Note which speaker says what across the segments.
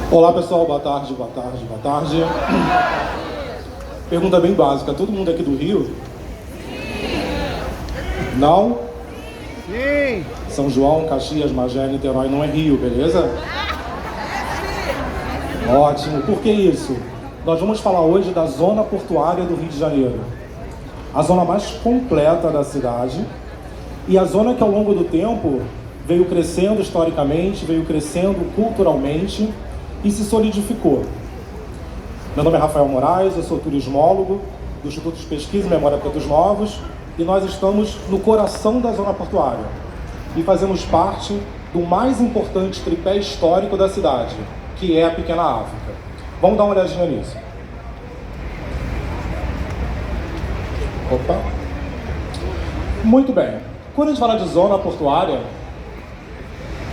Speaker 1: Olá pessoal, boa tarde, boa tarde, boa tarde. Pergunta bem básica, todo mundo aqui do Rio? Não?
Speaker 2: Sim!
Speaker 1: São João, Caxias, Magé, Niterói não é Rio, beleza? Ótimo, por que isso? Nós vamos falar hoje da zona portuária do Rio de Janeiro. A zona mais completa da cidade e a zona que ao longo do tempo veio crescendo historicamente, veio crescendo culturalmente e se solidificou. Meu nome é Rafael Moraes, eu sou turismólogo do Instituto de Pesquisa e Memória Pretos Novos e nós estamos no coração da zona portuária e fazemos parte do mais importante tripé histórico da cidade, que é a Pequena África. Vamos dar uma olhadinha nisso. Opa! Muito bem. Quando a gente fala de zona portuária,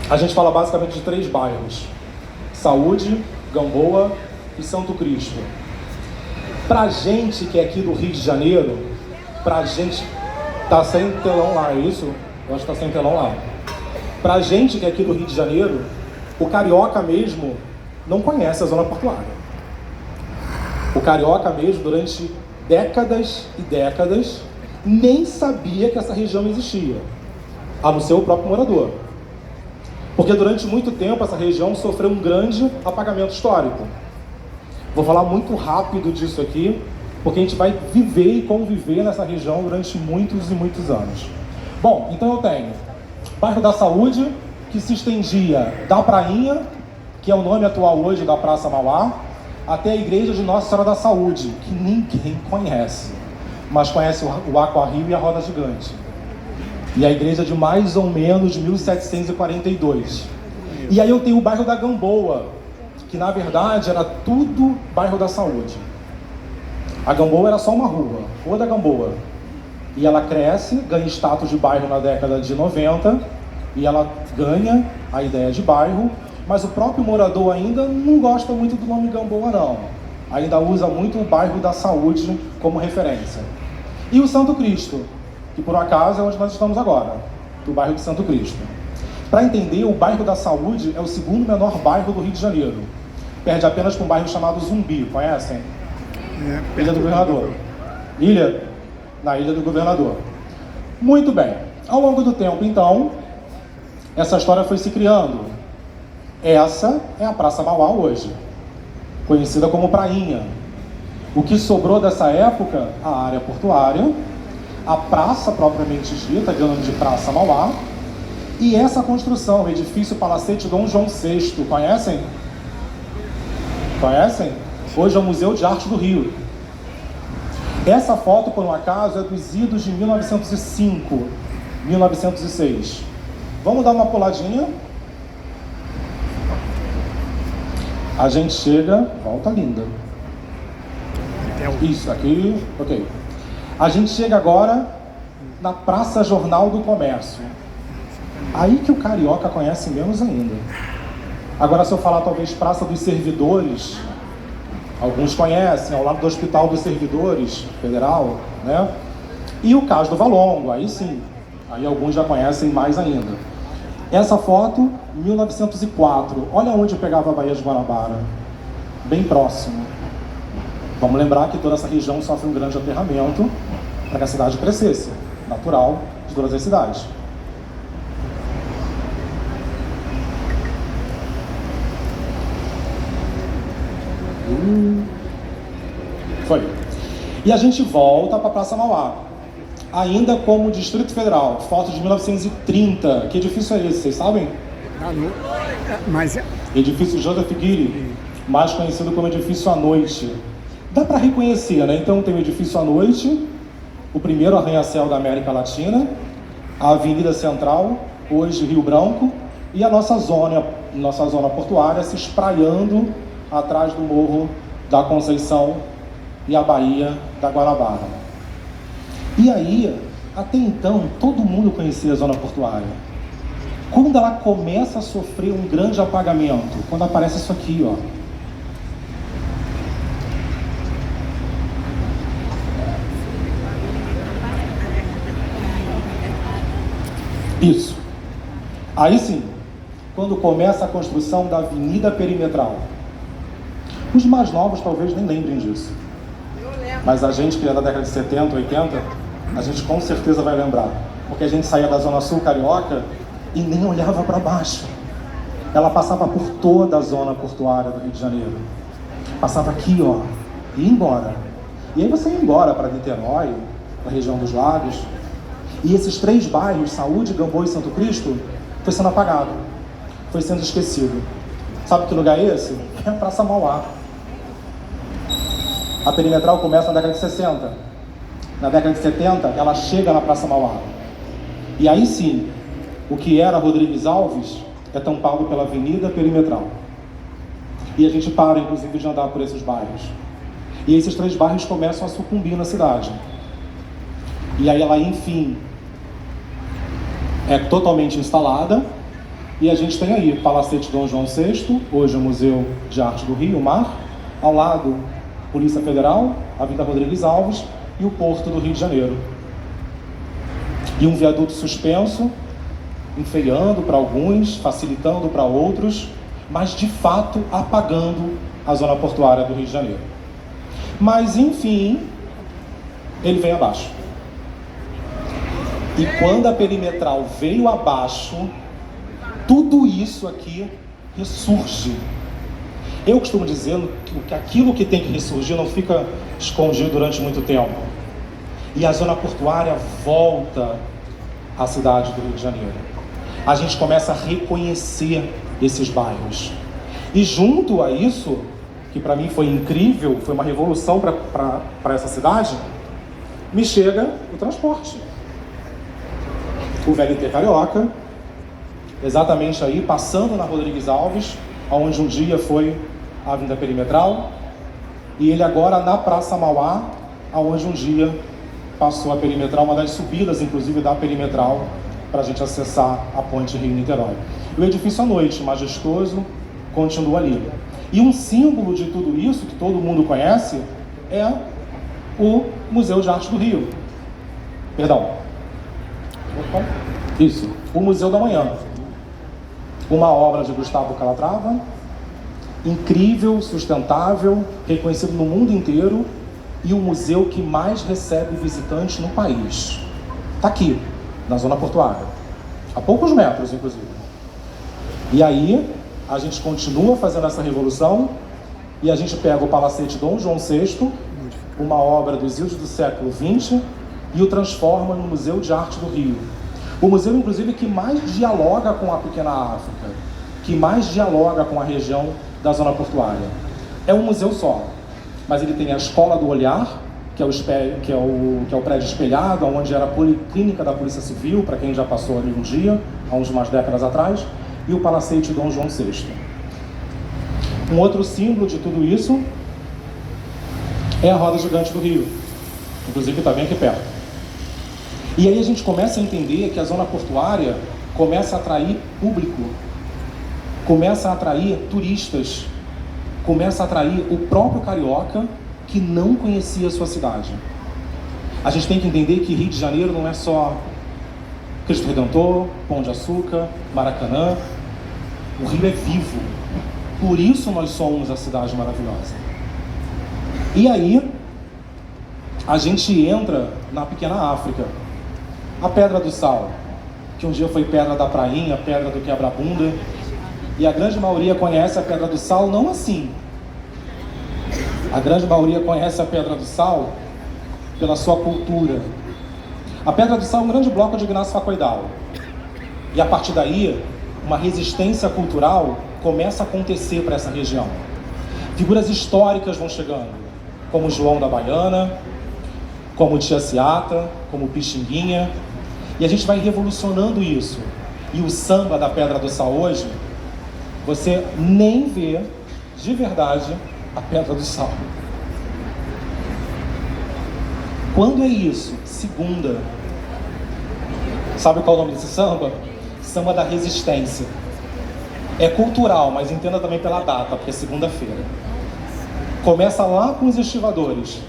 Speaker 1: a gente fala basicamente de 3 bairros: Saúde, Gamboa e Santo Cristo. Pra gente que é aqui do Rio de Janeiro, pra gente... Tá sem telão lá, é isso? Eu acho que tá sem telão lá. Pra gente que é aqui do Rio de Janeiro, o carioca mesmo não conhece a zona portuária. O carioca mesmo, durante décadas e décadas, nem sabia que essa região existia, a não ser o próprio morador. Porque durante muito tempo essa região sofreu um grande apagamento histórico. Vou falar muito rápido disso aqui, porque a gente vai viver e conviver nessa região durante muitos e muitos anos. Bom, então eu tenho bairro da Saúde, que se estendia da Prainha, que é o nome atual hoje da Praça Mauá, até a igreja de Nossa Senhora da Saúde, que ninguém conhece, mas conhece o Aquarrio e a Roda Gigante. E a igreja de mais ou menos 1742. E aí eu tenho o bairro da Gamboa, que na verdade era tudo bairro da Saúde. A Gamboa era só uma rua da Gamboa. E ela cresce, ganha status de bairro na década de 90, e ela ganha a ideia de bairro, mas o próprio morador ainda não gosta muito do nome Gamboa não. Ainda usa muito o bairro da Saúde como referência. E o Santo Cristo, que por acaso é onde nós estamos agora, do bairro de Santo Cristo. Para entender, o bairro da Saúde é o segundo menor bairro do Rio de Janeiro. Perde apenas para um bairro chamado Zumbi, conhecem? Ilha do Governador. Na Ilha do Governador. Muito bem. Ao longo do tempo, então, essa história foi se criando. Essa é a Praça Mauá hoje, conhecida como Prainha. O que sobrou dessa época, a área portuária, a praça propriamente dita, de nome de Praça Mauá, e essa construção, o edifício Palacete Dom João VI, conhecem? Conhecem? Hoje é o Museu de Arte do Rio. Essa foto, por um acaso, é dos idos de 1905, 1906. Vamos dar uma puladinha. A gente chega... Volta linda. Isso, aqui... Ok. A gente chega agora na Praça Jornal do Comércio. Aí que o carioca conhece menos ainda. Agora, se eu falar talvez Praça dos Servidores, alguns conhecem, ao lado do Hospital dos Servidores Federal, né? E o Cais do Valongo, aí sim. Aí alguns já conhecem mais ainda. Essa foto, 1904. Olha onde eu pegava a Baía de Guanabara. Bem próximo. Vamos lembrar que toda essa região sofre um grande aterramento para que a cidade crescesse, natural de todas as cidades. Foi. E a gente volta para a Praça Mauá, ainda como Distrito Federal, foto de 1930. Que edifício é esse, vocês sabem?
Speaker 2: Mas...
Speaker 1: Edifício Joseph Guiri, mais conhecido como Edifício à Noite. Dá para reconhecer, né? Então tem o Edifício à Noite, o primeiro arranha-céu da América Latina, a Avenida Central, hoje Rio Branco, e a nossa zona portuária se espraiando atrás do Morro da Conceição e a Baía da Guanabara. E aí, até então, todo mundo conhecia a zona portuária. Quando ela começa a sofrer um grande apagamento, quando aparece isso aqui, ó. Isso. Aí sim, quando começa a construção da Avenida Perimetral. Os mais novos talvez nem lembrem disso. Mas a gente que é da década de 70, 80, a gente com certeza vai lembrar. Porque a gente saía da Zona Sul Carioca e nem olhava para baixo. Ela passava por toda a zona portuária do Rio de Janeiro. Passava aqui, ó, e ia embora. E aí você ia embora para Niterói, para a região dos Lagos. E esses 3 bairros, Saúde, Gamboa e Santo Cristo, foi sendo apagado. Foi sendo esquecido. Sabe que lugar é esse? É a Praça Mauá. A perimetral começa na década de 60. Na década de 70, ela chega na Praça Mauá. E aí sim, o que era Rodrigues Alves é tampado pela Avenida Perimetral. E a gente para, inclusive, de andar por esses bairros. E esses 3 bairros começam a sucumbir na cidade. E aí ela, enfim, é totalmente instalada. E a gente tem aí o Palacete Dom João VI, hoje o Museu de Arte do Rio, o MAR. Ao lado, Polícia Federal, Avenida Rodrigues Alves e o Porto do Rio de Janeiro. E um viaduto suspenso, enfeiando para alguns, facilitando para outros, mas de fato apagando a zona portuária do Rio de Janeiro. Mas enfim, ele vem abaixo. E quando a perimetral veio abaixo, tudo isso aqui ressurge. Eu costumo dizer que aquilo que tem que ressurgir não fica escondido durante muito tempo. E a zona portuária volta à cidade do Rio de Janeiro. A gente começa a reconhecer esses bairros. E junto a isso, que para mim foi incrível, foi uma revolução para essa cidade, me chega o transporte. O VLT Carioca, exatamente aí, passando na Rodrigues Alves, onde um dia foi a Avenida Perimetral, e ele agora na Praça Mauá, onde um dia passou a Perimetral, uma das subidas, inclusive, da Perimetral, para a gente acessar a ponte Rio-Niterói. O edifício à noite, majestoso, continua ali. E um símbolo de tudo isso, que todo mundo conhece, é o Museu de Arte do Rio. Perdão. Isso, o Museu da Manhã. Uma obra de Gustavo Calatrava, incrível, sustentável, reconhecido no mundo inteiro, e o museu que mais recebe visitantes no país. Está aqui, na zona portuária, a poucos metros, inclusive. E aí, a gente continua fazendo essa revolução, e a gente pega o Palacete Dom João VI, uma obra dos idos do século XX, e o transforma no Museu de Arte do Rio. O museu, inclusive, que mais dialoga com a pequena África, que mais dialoga com a região da zona portuária. É um museu só, mas ele tem a Escola do Olhar, que é o prédio espelhado, onde era a policlínica da Polícia Civil, para quem já passou ali um dia, há umas décadas atrás, e o Palacete Dom João VI. Um outro símbolo de tudo isso é a Roda Gigante do Rio, inclusive está bem aqui perto. E aí a gente começa a entender que a zona portuária começa a atrair público, começa a atrair turistas, começa a atrair o próprio carioca que não conhecia a sua cidade. A gente tem que entender que Rio de Janeiro não é só Cristo Redentor, Pão de Açúcar, Maracanã. O Rio é vivo. Por isso nós somos a cidade maravilhosa. E aí, a gente entra na pequena África. A Pedra do Sal, que um dia foi Pedra da Prainha, Pedra do Quebra-Bunda. E a grande maioria conhece a Pedra do Sal não assim. A grande maioria conhece a Pedra do Sal pela sua cultura. A Pedra do Sal é um grande bloco de Ignacio Faccoidal. E a partir daí, uma resistência cultural começa a acontecer para essa região. Figuras históricas vão chegando, como João da Baiana, como Tia Seata, como Pixinguinha. E a gente vai revolucionando isso. E o samba da Pedra do Sal hoje, você nem vê de verdade a Pedra do Sal. Quando é isso? Segunda. Sabe qual é o nome desse samba? Samba da Resistência. É cultural, mas entenda também pela data, porque é segunda-feira. Começa lá com os estivadores,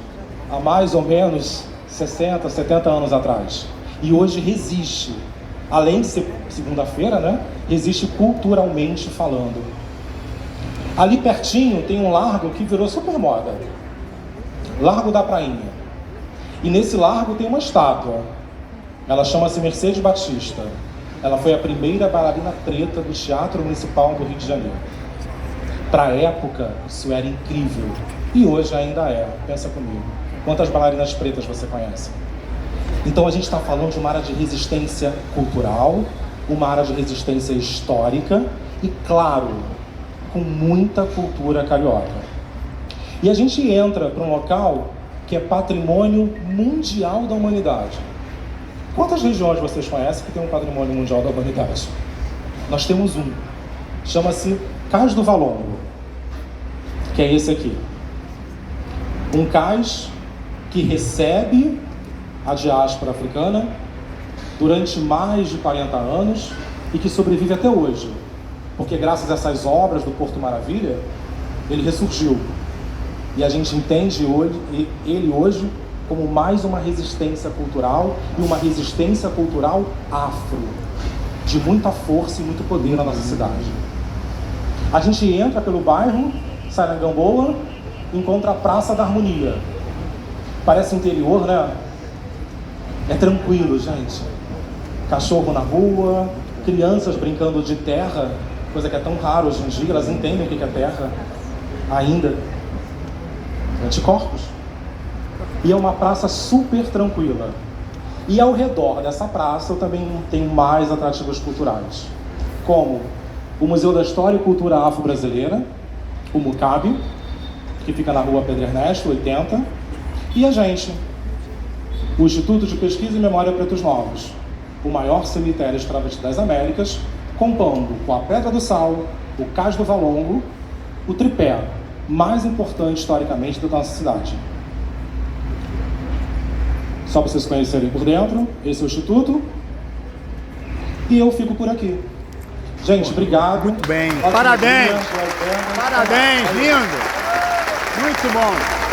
Speaker 1: há mais ou menos 60, 70 anos atrás. E hoje resiste, além de ser segunda-feira, né? Resiste culturalmente falando. Ali pertinho tem um largo que virou super moda. Largo da Prainha. E nesse largo tem uma estátua. Ela chama-se Mercedes Batista. Ela foi a primeira bailarina preta do Teatro Municipal do Rio de Janeiro. Para a época, isso era incrível. E hoje ainda é. Pensa comigo. Quantas bailarinas pretas você conhece? Então a gente está falando de uma área de resistência cultural, uma área de resistência histórica e, claro, com muita cultura carioca. E a gente entra para um local que é patrimônio mundial da humanidade. Quantas regiões vocês conhecem que tem um patrimônio mundial da humanidade? Nós temos um. Chama-se Cais do Valongo, que é esse aqui. Um cais que recebe a diáspora africana durante mais de 40 anos e que sobrevive até hoje. Porque graças a essas obras do Porto Maravilha, ele ressurgiu. E a gente entende ele hoje como mais uma resistência cultural e uma resistência cultural afro, de muita força e muito poder na nossa cidade. A gente entra pelo bairro, sai na Gamboa, encontra a Praça da Harmonia. Parece interior, né? É tranquilo, gente. Cachorro na rua, crianças brincando de terra, coisa que é tão rara hoje em dia, elas entendem o que é terra ainda. Anticorpos. E é uma praça super tranquila. E ao redor dessa praça eu também tenho mais atrativos culturais, como o Museu da História e Cultura Afro-Brasileira, o MUCAB, que fica na rua Pedro Ernesto, 80, e a gente, o Instituto de Pesquisa e Memória Pretos Novos, o maior cemitério escravista das Américas, compondo com a Pedra do Sal, o Cais do Valongo, o tripé mais importante historicamente da nossa cidade. Só para vocês conhecerem por dentro, esse é o Instituto. E eu fico por aqui. Gente, obrigado.
Speaker 2: Muito bem. Parabéns. Parabéns, lindo. Muito bom.